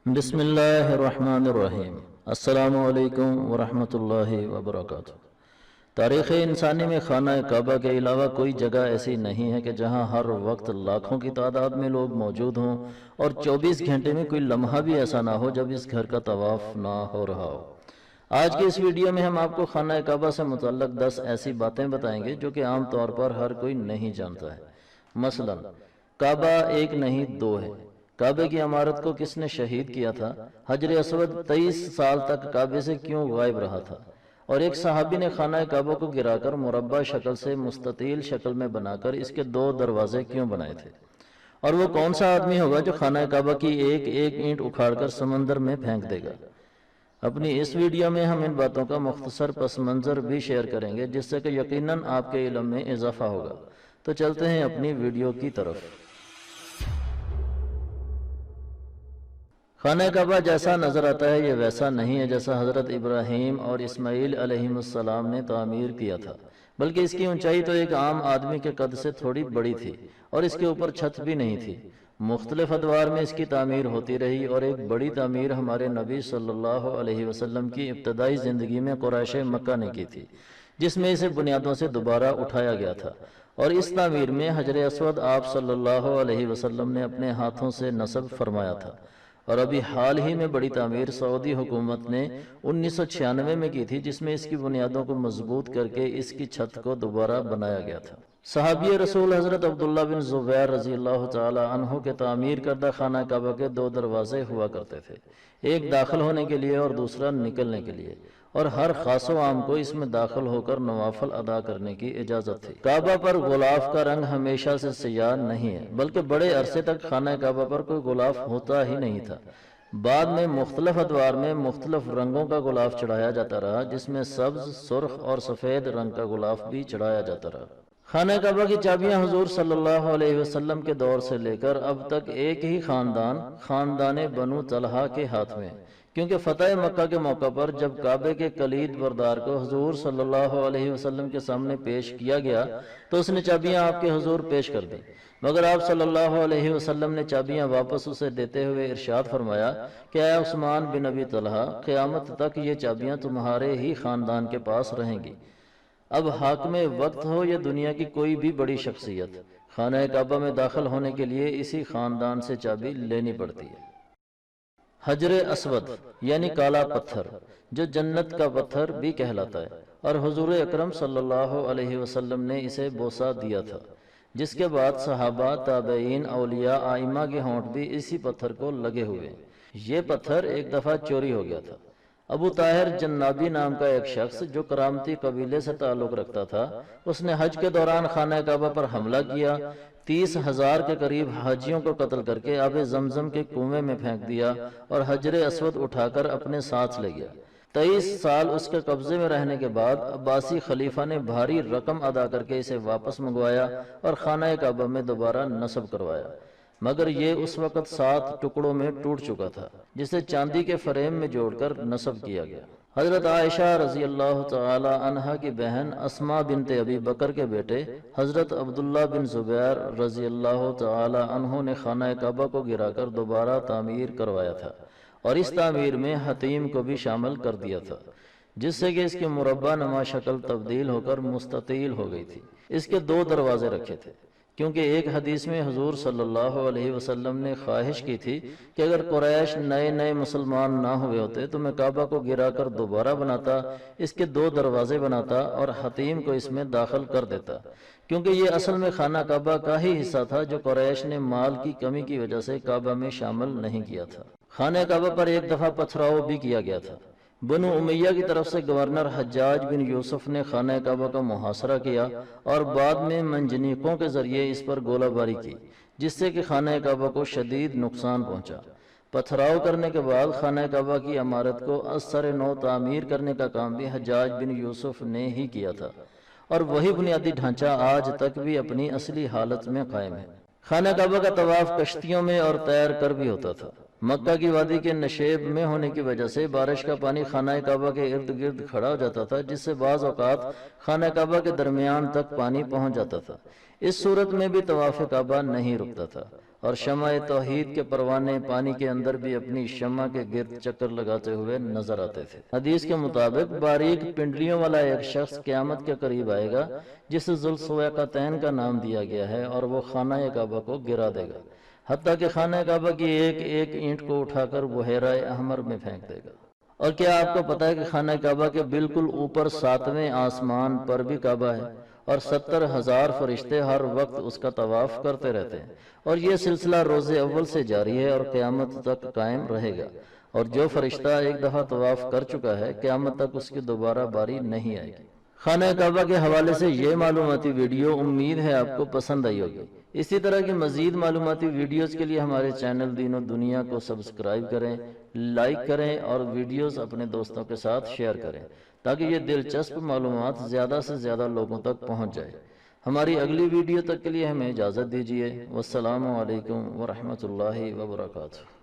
بسم اللہ الرحمن الرحیم۔ السلام علیکم ورحمۃ اللہ وبرکاتہ۔ تاریخ انسانی میں خانہ کعبہ کے علاوہ کوئی جگہ ایسی نہیں ہے کہ جہاں ہر وقت لاکھوں کی تعداد میں لوگ موجود ہوں اور 24 گھنٹے میں کوئی لمحہ بھی ایسا نہ ہو جب اس گھر کا طواف نہ ہو رہا ہو۔ آج کی اس ویڈیو میں ہم آپ کو خانہ کعبہ سے متعلق 10 ایسی باتیں بتائیں گے جو کہ عام طور پر ہر کوئی نہیں جانتا ہے۔ مثلا کعبہ ایک نہیں دو ہے۔ کعبے کی عمارت کو کس نے شہید کیا تھا؟ حجر اسود 23 سال تک کعبے سے کیوں غائب رہا تھا؟ اور ایک صحابی نے خانہ کعبہ کو گرا کر مربع شکل سے مستطیل شکل میں بنا کر اس کے 2 دروازے کیوں بنائے تھے؟ اور وہ کون سا آدمی ہوگا جو خانہ کعبہ کی ایک ایک اینٹ اکھاڑ کر سمندر میں پھینک دے گا؟ اپنی اس ویڈیو میں ہم ان باتوں کا مختصر پس منظر بھی شیئر کریں گے جس سے کہ یقیناً آپ کے علم میں اضافہ ہوگا۔ تو چلتے ہیں اپنی ویڈیو کی طرف۔ خانہ کعبہ جیسا نظر آتا ہے یہ ویسا نہیں ہے جیسا حضرت ابراہیم اور اسماعیل علیہ السلام نے تعمیر کیا تھا، بلکہ اس کی اونچائی تو ایک عام آدمی کے قد سے تھوڑی بڑی تھی اور اس کے اوپر چھت بھی نہیں تھی۔ مختلف ادوار میں اس کی تعمیر ہوتی رہی اور ایک بڑی تعمیر ہمارے نبی صلی اللہ علیہ وسلم کی ابتدائی زندگی میں قریش مکہ نے کی تھی، جس میں اسے بنیادوں سے دوبارہ اٹھایا گیا تھا، اور اس تعمیر میں حجر اسود آپ صلی اللہ علیہ وسلم نے اپنے ہاتھوں سے نصب فرمایا تھا۔ اور ابھی حال ہی میں بڑی تعمیر سعودی حکومت نے 1996 میں کی تھی، جس میں اس کی بنیادوں کو مضبوط کر کے اس کی چھت کو دوبارہ بنایا گیا تھا۔ صحابی رسول حضرت عبداللہ بن زبیر رضی اللہ تعالی عنہ کے تعمیر کردہ خانہ کعبہ کے 2 دروازے ہوا کرتے تھے، ایک داخل ہونے کے لیے اور دوسرا نکلنے کے لیے، اور ہر خاص و عام کو اس میں داخل ہو کر نوافل ادا کرنے کی اجازت تھی۔ کعبہ پر غلاف کا رنگ ہمیشہ سے سیاہ نہیں ہے، بلکہ بڑے عرصے تک خانہ کعبہ پر کوئی غلاف ہوتا ہی نہیں تھا۔ بعد میں مختلف ادوار میں مختلف رنگوں کا غلاف چڑھایا جاتا رہا، جس میں سبز، سرخ اور سفید رنگ کا غلاف بھی چڑھایا جاتا رہا۔ خانہ کعبہ کی چابیاں حضور صلی اللہ علیہ وسلم کے دور سے لے کر اب تک ایک ہی خاندان بنو طلحہ کے ہاتھ میں، کیونکہ فتح مکہ کے موقع پر جب کعبے کے کلید بردار کو حضور صلی اللہ علیہ وسلم کے سامنے پیش کیا گیا تو اس نے چابیاں آپ کے حضور پیش کر دیں، مگر آپ صلی اللہ علیہ وسلم نے چابیاں واپس اسے دیتے ہوئے ارشاد فرمایا کہ اے عثمان بن ابی طلحہ، قیامت تک یہ چابیاں تمہارے ہی خاندان کے پاس رہیں گی۔ اب حاکم وقت ہو یا دنیا کی کوئی بھی بڑی شخصیت، خانہ کعبہ میں داخل ہونے کے لیے اسی خاندان سے چابی لینی پڑتی ہے۔ حجر اسود یعنی کالا پتھر، جو جنت کا پتھر بھی کہلاتا ہے، اور حضور اکرم صلی اللہ علیہ وسلم نے اسے بوسہ دیا تھا، جس کے بعد صحابہ، تابعین، اولیاء، ائمہ کے ہونٹ بھی اسی پتھر کو لگے ہوئے ہیں۔ یہ پتھر ایک دفعہ چوری ہو گیا تھا۔ ابو طاہر جنابی نام کا ایک شخص جو کرامتی قبیلے سے تعلق رکھتا تھا، اس نے حج کے دوران خانہ کعبہ پر حملہ کیا، 30,000 کے قریب حاجیوں کو قتل کر کے آب زمزم کے کنویں میں پھینک دیا اور حجر اسود اٹھا کر اپنے ساتھ لے گیا۔ 23 سال اس کے قبضے میں رہنے کے بعد عباسی خلیفہ نے بھاری رقم ادا کر کے اسے واپس منگوایا اور خانہ کعبہ میں دوبارہ نصب کروایا، مگر یہ اس وقت 7 ٹکڑوں میں ٹوٹ چکا تھا، جسے چاندی کے فریم میں جوڑ کر نصب کیا گیا۔ حضرت عائشہ رضی اللہ تعالی عنہا کی بہن اسماء بنت ابی بکر کے بیٹے حضرت عبداللہ بن زبیر رضی اللہ تعالی عنہ نے خانہ کعبہ کو گرا کر دوبارہ تعمیر کروایا تھا، اور اس تعمیر میں حتیم کو بھی شامل کر دیا تھا، جس سے کہ اس کی مربع نما شکل تبدیل ہو کر مستطیل ہو گئی تھی۔ اس کے 2 دروازے رکھے تھے، کیونکہ ایک حدیث میں حضور صلی اللہ علیہ وسلم نے خواہش کی تھی کہ اگر قریش نئے مسلمان نہ ہوئے ہوتے تو میں کعبہ کو گرا کر دوبارہ بناتا، اس کے 2 دروازے بناتا اور حتیم کو اس میں داخل کر دیتا، کیونکہ یہ اصل میں خانہ کعبہ کا ہی حصہ تھا جو قریش نے مال کی کمی کی وجہ سے کعبہ میں شامل نہیں کیا تھا۔ خانہ کعبہ پر ایک دفعہ پتھراؤ بھی کیا گیا تھا۔ بنو امیہ کی طرف سے گورنر حجاج بن یوسف نے خانہ کعبہ کا محاصرہ کیا اور بعد میں منجنیقوں کے ذریعے اس پر گولہ باری کی، جس سے کہ خانہ کعبہ کو شدید نقصان پہنچا۔ پتھراؤ کرنے کے بعد خانہ کعبہ کی عمارت کو از سر نو تعمیر کرنے کا کام بھی حجاج بن یوسف نے ہی کیا تھا، اور وہی بنیادی ڈھانچہ آج تک بھی اپنی اصلی حالت میں قائم ہے۔ خانہ کعبہ کا طواف کشتیوں میں اور تیر کر بھی ہوتا تھا۔ مکہ کی وادی کے نشیب میں ہونے کی وجہ سے بارش کا پانی خانہ کعبہ کے ارد گرد کھڑا ہو جاتا تھا، جس سے بعض اوقات خانہ کعبہ کے درمیان تک پانی پہنچ جاتا تھا۔ اس صورت میں بھی طواف کعبہ نہیں رکتا تھا، اور شمع توحید کے پروانے پانی کے اندر بھی اپنی شمع کے گرد چکر لگاتے ہوئے نظر آتے تھے۔ حدیث کے مطابق باریک پنڈلیوں والا ایک شخص قیامت کے قریب آئے گا جسے ذوالسویقتین کا نام دیا گیا ہے، اور وہ خانہ کعبہ کو گرا دے گا، حتیٰ کہ خانہ کعبہ کی ایک ایک اینٹ کو اٹھا کر بحیرہ احمر میں پھینک دے گا۔ اور کیا آپ کو پتا ہے کہ خانہ کعبہ کے بالکل اوپر 7ویں آسمان پر بھی کعبہ ہے، اور 70,000 فرشتے ہر وقت اس کا طواف کرتے رہتے ہیں، اور یہ سلسلہ روز اول سے جاری ہے اور قیامت تک قائم رہے گا، اور جو فرشتہ ایک دفعہ طواف کر چکا ہے قیامت تک اس کی دوبارہ باری نہیں آئے گی۔ خانہ کعبہ کے حوالے سے یہ معلوماتی ویڈیو امید ہے آپ کو پسند آئی ہوگی۔ اسی طرح کی مزید معلوماتی ویڈیوز کے لیے ہمارے چینل دین و دنیا کو سبسکرائب کریں، لائک کریں اور ویڈیوز اپنے دوستوں کے ساتھ شیئر کریں تاکہ یہ دلچسپ معلومات زیادہ سے زیادہ لوگوں تک پہنچ جائے۔ ہماری اگلی ویڈیو تک کے لیے ہمیں اجازت دیجیے۔ والسلام علیکم ورحمۃ اللہ وبرکاتہ۔